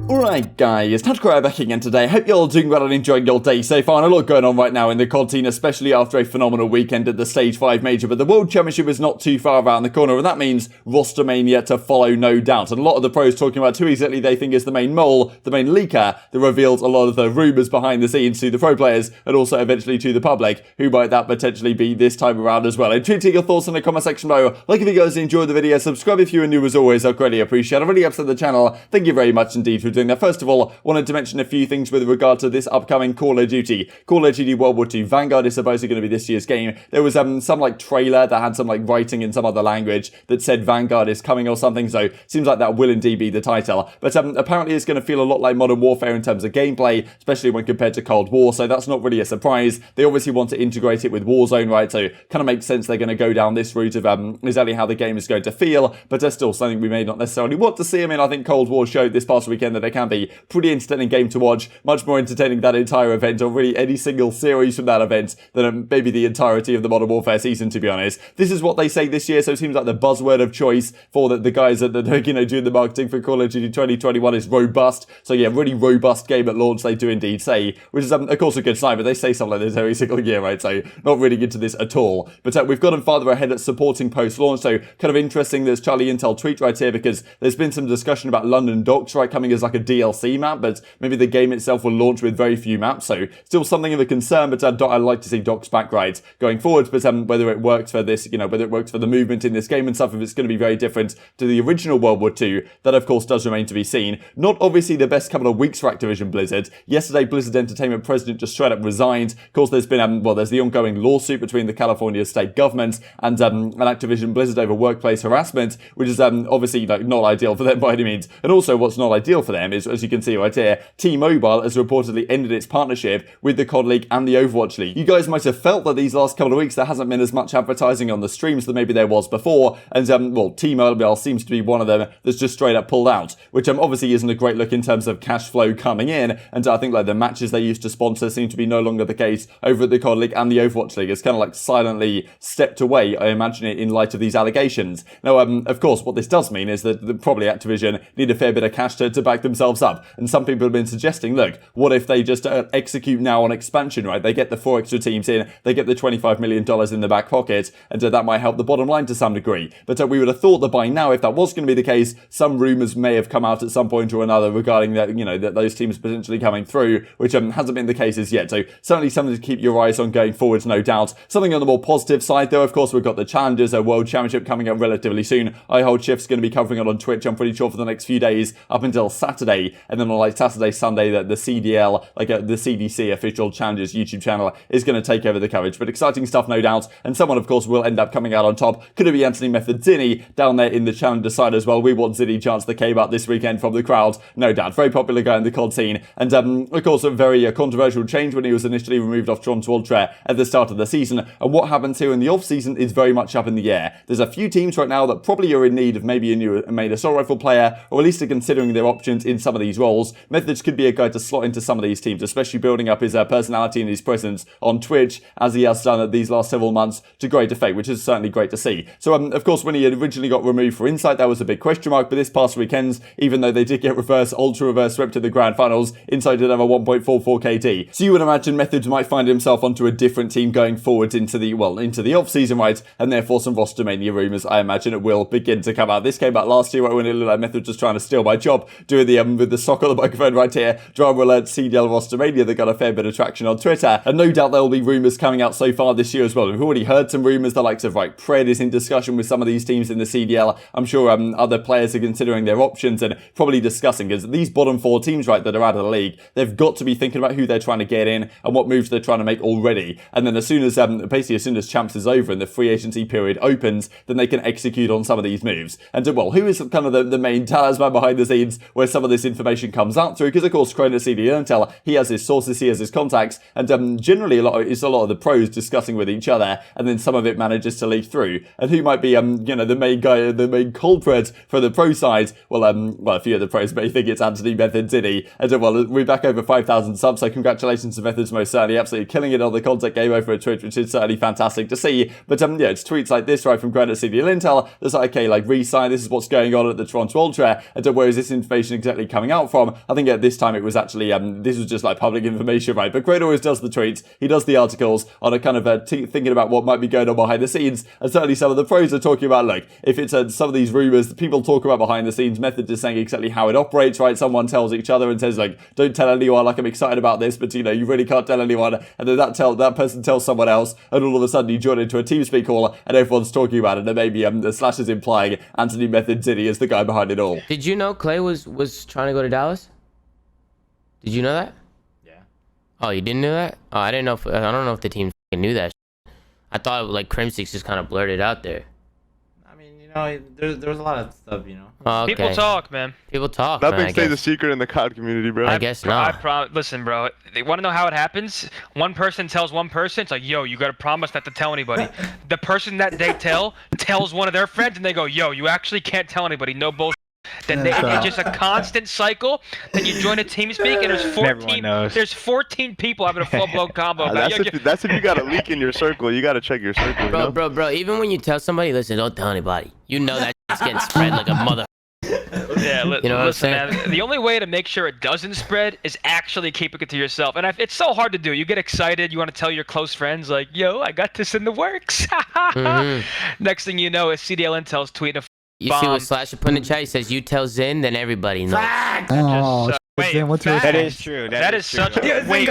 Alright guys, TacticalRab back again today. Hope you're all doing well and enjoying your day so far. And a lot going on right now in the COD scene, especially after a phenomenal weekend at the Stage 5 Major. But the World Championship is not too far around the corner, and that means roster mania to follow, no doubt. And a lot of the pros talking about who exactly they think is the main mole, the main leaker, that reveals a lot of the rumours behind the scenes to the pro players, and also eventually to the public. Who might that potentially be this time around as well? And tweet your thoughts in the comment section below. Like if you guys enjoyed the video, subscribe if you are new as always, I'd greatly appreciate it. I've already upset the channel. Thank you very much indeed for doing that. First of all, wanted to mention a few things with regard to this upcoming Call of Duty. Call of Duty World War II Vanguard is supposedly going to be this year's game. There was some like trailer that had some like writing in some other language that said Vanguard is coming or something, so seems like that will indeed be the title. But apparently it's going to feel a lot like Modern Warfare in terms of gameplay, especially when compared to Cold War, so that's not really a surprise. They obviously want to integrate it with Warzone, right, so kind of makes sense they're going to go down this route of exactly how the game is going to feel, but there's still something we may not necessarily want to see. I mean, I think Cold War showed this past weekend that they can be pretty entertaining game to watch, much more entertaining that entire event, or really any single series from that event, than maybe the entirety of the Modern Warfare season, to be honest. This is what they say this year, so it seems like the buzzword of choice for the guys that are, you know, doing the marketing for Call of Duty 2021 is robust. So yeah, really robust game at launch, they do indeed say, which is of course a good sign, but they say something like this every single year, right? So not really into this at all. But we've gotten farther ahead at supporting post-launch, so kind of interesting there's CDL Intel tweet right here, because there's been some discussion about London Docks, right, coming as like a DLC map, but maybe the game itself will launch with very few maps, so still something of a concern, but I'd like to see Docks back right going forward, but whether it works for this, you know, whether it works for the movement in this game and stuff, if it's going to be very different to the original World War II, that of course does remain to be seen. Not obviously the best couple of weeks for Activision Blizzard. Yesterday, Blizzard Entertainment president just straight up resigned. Of course, there's been, there's the ongoing lawsuit between the California state government and Activision Blizzard over workplace harassment, which is obviously like not ideal for them by any means. And also what's not ideal for them is, as you can see right here, T-Mobile has reportedly ended its partnership with the COD League and the Overwatch League. You guys might have felt that these last couple of weeks there hasn't been as much advertising on the streams that maybe there was before, and T-Mobile seems to be one of them that's just straight up pulled out, which obviously isn't a great look in terms of cash flow coming in, and I think like the matches they used to sponsor seem to be no longer the case over at the COD League and the Overwatch League. It's kind of like silently stepped away, I imagine it, in light of these allegations. Now, of course, what this does mean is that probably Activision need a fair bit of cash to back themselves up, and some people have been suggesting, look, what if they just execute now on expansion, right? They get the 4 extra teams in, they get the $25 million in the back pocket, and that might help the bottom line to some degree. But we would have thought that by now, if that was going to be the case, some rumours may have come out at some point or another regarding that, you know, that those teams potentially coming through, which hasn't been the case as yet. So certainly something to keep your eyes on going forwards, no doubt. Something on the more positive side, though, of course, we've got the Challengers, a World Championship coming up relatively soon. IHoldShift's going to be covering it on Twitch, I'm pretty sure, for the next few days up until Saturday, and then on like Saturday, Sunday, the CDL, the CDC official Challengers YouTube channel is going to take over the coverage. But exciting stuff, no doubt, and someone, of course, will end up coming out on top. Could it be Methodz down there in the Challenger side as well? We want Zinni chance that came out this weekend from the crowd, no doubt. Very popular guy in the COD scene, and of course a very controversial change when he was initially removed off Toronto Ultra at the start of the season, and what happens here in the off-season is very much up in the air. There's a few teams right now that probably are in need of maybe a new main assault rifle player, or at least are considering their options in some of these roles. Methodz could be a guy to slot into some of these teams, especially building up his personality and his presence on Twitch, as he has done these last several months, to great effect, which is certainly great to see. So of course, when he had originally got removed for Insight, that was a big question mark, but this past weekend, even though they did get ultra reverse swept to the grand finals, Insight did have a 1.44 KD. So you would imagine Methodz might find himself onto a different team going forward into the off-season, right, and therefore some roster mania rumours, I imagine it will begin to come out. This came out last year, right, when it looked like Methodz was trying to steal my job, doing the with the sock on the microphone right here, drama alert CDL roster mania that got a fair bit of traction on Twitter, and no doubt there will be rumours coming out so far this year as well. We've already heard some rumours, the likes of like Pred is in discussion with some of these teams in the CDL. I'm sure other players are considering their options and probably discussing, because these bottom 4 teams, right, that are out of the league, they've got to be thinking about who they're trying to get in and what moves they're trying to make already. And then as soon as basically as soon as Champs is over and the free agency period opens, then they can execute on some of these moves. And who is kind of the main talisman behind the scenes where some of this information comes out through? Because of course, credit CDL Intel, he has his sources, he has his contacts, and generally it's a lot of the pros discussing with each other, and then some of it manages to leak through. And who might be the main guy, the main culprit for the pro side? Well, a few of the pros may think it's Anthony Methodz, and we're back over 5,000 subs, so congratulations to Methodz, most certainly, absolutely killing it on the content game over at Twitch, which is certainly fantastic to see. But it's tweets like this, right, from Credit CDL Intel, that's like, okay, like, re-sign, this is what's going on at the Toronto Ultra, and where is this information exactly coming out from. I think at this time it was actually, this was just like public information, right? But Great always does the tweets, he does the articles on a kind of thinking about what might be going on behind the scenes, and certainly some of the pros are talking about, like, if it's some of these rumours that people talk about behind the scenes, Methodz is saying exactly how it operates, right? Someone tells each other and says, like, don't tell anyone, like, I'm excited about this, but, you know, you really can't tell anyone, and then that person tells someone else, and all of a sudden you join into a TeamSpeak call, and everyone's talking about it, and maybe the Slash is implying Anthony Methodz is the guy behind it all. Did you know Clay was trying to go to Dallas? Did you know that? Yeah. Oh, you didn't know that? Oh, I didn't know. I don't know if the team knew that. I thought like Crimsix just kind of blurted out there. I mean, you know, there was a lot of stuff, you know. Oh, okay. People talk, man. People talk. Nothing stays a secret in the COD community, bro. I guess not. Listen, bro. They want to know how it happens. One person tells one person, it's like, yo, you got to promise not to tell anybody. The person that they tells one of their friends, and they go, yo, you actually can't tell anybody. No bullshit. Then it's just a constant cycle. Then you join a TeamSpeak, and there's 14 people having a full-blown combo. That's if you got a leak in your circle. You got to check your circle. Bro, you know? bro. Even when you tell somebody, listen, don't tell anybody. You know that it's getting spread like a mother. Yeah, you know listen, man. The only way to make sure it doesn't spread is actually keeping it to yourself. And it's so hard to do. You get excited. You want to tell your close friends, like, yo, I got this in the works. Next thing you know, is CDL Intel's tweeting a You see what Slasher put in the chat? He says, you tell Zin, then everybody knows. Wait, that is true. That is such a... Wait,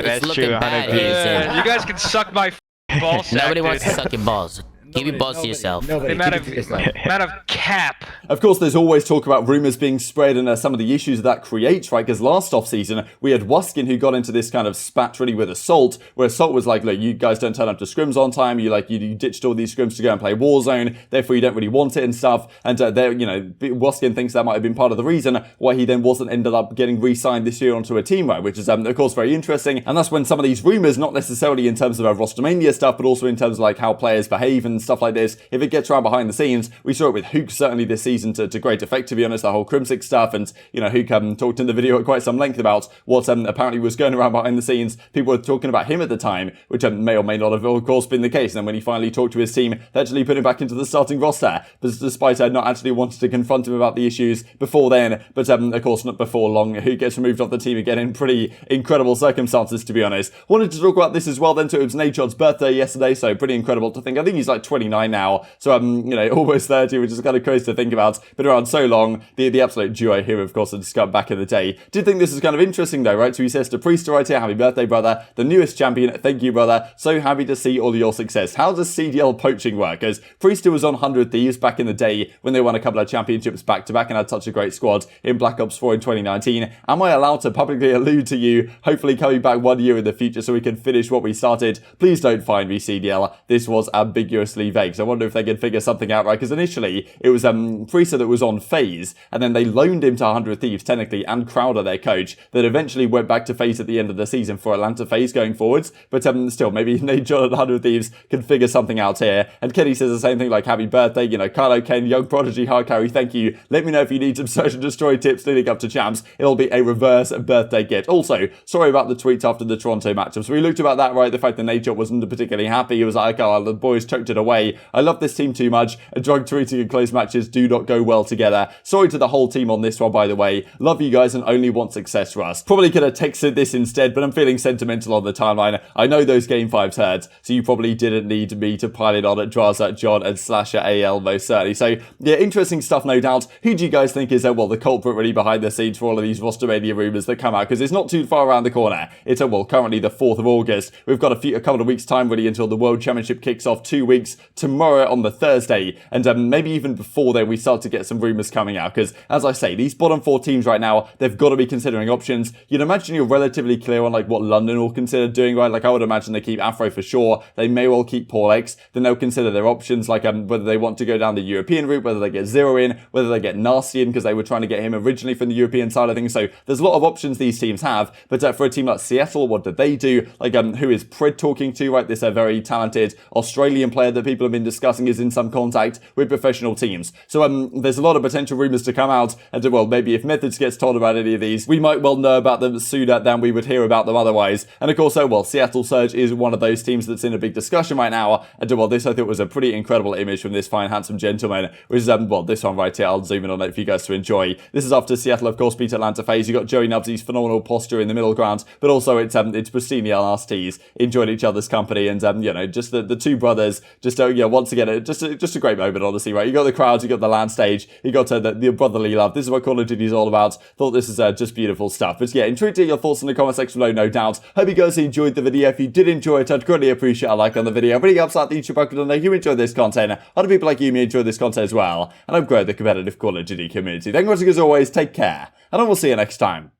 that's true. you guys can suck my ball sack, Nobody wants to suck your balls. Keep your balls to yourself. The amount of cap. Of course, there's always talk about rumours being spread and some of the issues that creates, right? Because last off-season, we had Wuskin who got into this kind of spat really with Assault, where Assault was like, look, you guys don't turn up to scrims on time, you ditched all these scrims to go and play Warzone, therefore you don't really want it and stuff, and Wuskin thinks that might have been part of the reason why he then ended up getting re-signed this year onto a team, right? Which is, of course, very interesting, and that's when some of these rumours, not necessarily in terms of our Rostermania stuff, but also in terms of like how players behave and stuff like this, if it gets around behind the scenes, we saw it with Huke certainly this season to great effect, to be honest, the whole Crimsix stuff, and, you know, Huke talked in the video at quite some length about what apparently was going around behind the scenes. People were talking about him at the time, which may or may not have, of course, been the case, and then when he finally talked to his team, they actually put him back into the starting roster, but despite not actually wanting to confront him about the issues before then, but of course not before long, Huke gets removed off the team again in pretty incredible circumstances, to be honest. Wanted to talk about this as well then, so it was Nadeshot's birthday yesterday, so pretty incredible to think. I think he's like 29 now, so you know, almost 30, which is kind of crazy to think about. Been around so long. The absolute duo here, of course, and Scump back in the day. Did think this was kind of interesting though, right? So he says to Priestahh right here, happy birthday, brother. The newest champion. Thank you, brother. So happy to see all your success. How does CDL poaching work? As Priestahh was on 100 Thieves back in the day when they won a couple of championships back to back and had such a great squad in Black Ops 4 in 2019. Am I allowed to publicly allude to you hopefully coming back 1 year in the future so we can finish what we started? Please don't find me, CDL. This was ambiguously vague. So I wonder if they can figure something out, right? Because initially it was Priestahh that was on FaZe, and then they loaned him to 100 Thieves technically, and Crowder, their coach, that eventually went back to FaZe at the end of the season for Atlanta FaZe going forwards. But still, maybe Nadeshot and 100 Thieves can figure something out here. And Kenny says the same thing, like happy birthday, you know, Carlo Ken, Young Prodigy, Hard Carry, thank you. Let me know if you need some search and destroy tips leading up to champs. It'll be a reverse birthday gift. Also, sorry about the tweets after the Toronto matchup. So we looked about that, right? The fact that Nadeshot wasn't particularly happy. He was like, oh, the boys choked it away. I love this team too much. And drug tweeting and close matches do not go well together. Sorry to the whole team on this one, by the way. Love you guys and only want success for us. Probably could have texted this instead, but I'm feeling sentimental on the timeline. I know those game 5s hurt, so you probably didn't need me to pile it on at Drazah, John, and Slasher AL most certainly. So, yeah, interesting stuff, no doubt. Who do you guys think is, the culprit really behind the scenes for all of these Rostermania rumours that come out? Because it's not too far around the corner. It's, currently the 4th of August. We've got a couple of weeks' time really until the World Championship kicks off, 2 weeks tomorrow on the Thursday, and maybe even before then we start to get some rumours coming out, because as I say, these bottom 4 teams right now, they've got to be considering options. You'd imagine you're relatively clear on like what London will consider doing, right? Like I would imagine they keep Afro for sure, they may well keep Paul X, then they'll consider their options, like whether they want to go down the European route, whether they get Zero in, whether they get Nasty in, because they were trying to get him originally from the European side of things. So there's a lot of options these teams have, but for a team like Seattle, what did they do? Like who is Pred talking to, right? This very talented Australian player that people have been discussing is in some contact with professional teams. So there's a lot of potential rumours to come out, and well, maybe if Methodz gets told about any of these, we might well know about them sooner than we would hear about them otherwise. And of course, well, Seattle Surge is one of those teams that's in a big discussion right now, and well, this I thought was a pretty incredible image from this fine, handsome gentleman, which is, well, this one right here. I'll zoom in on it for you guys to enjoy. This is after Seattle, of course, beat Atlanta FaZe. You got Joey Nubsy's phenomenal posture in the middle ground, but also it's Prestinni and Arcitys enjoying each other's company, and you know, just the two brothers, just yeah, once again, just a great moment, honestly, right? You got the crowds, you got the land stage, you got the brotherly love. This is what Call of Duty is all about. Thought this is just beautiful stuff. But yeah, intrigued to hear your thoughts in the comment section below, no doubt. Hope you guys enjoyed the video. If you did enjoy it, I'd greatly appreciate a like on the video. It really helps out the YouTube algorithm. Know you enjoy this content. Other people like you may enjoy this content as well, and I'm growing the competitive Call of Duty community. Thank you guys as always. Take care, and I will see you next time.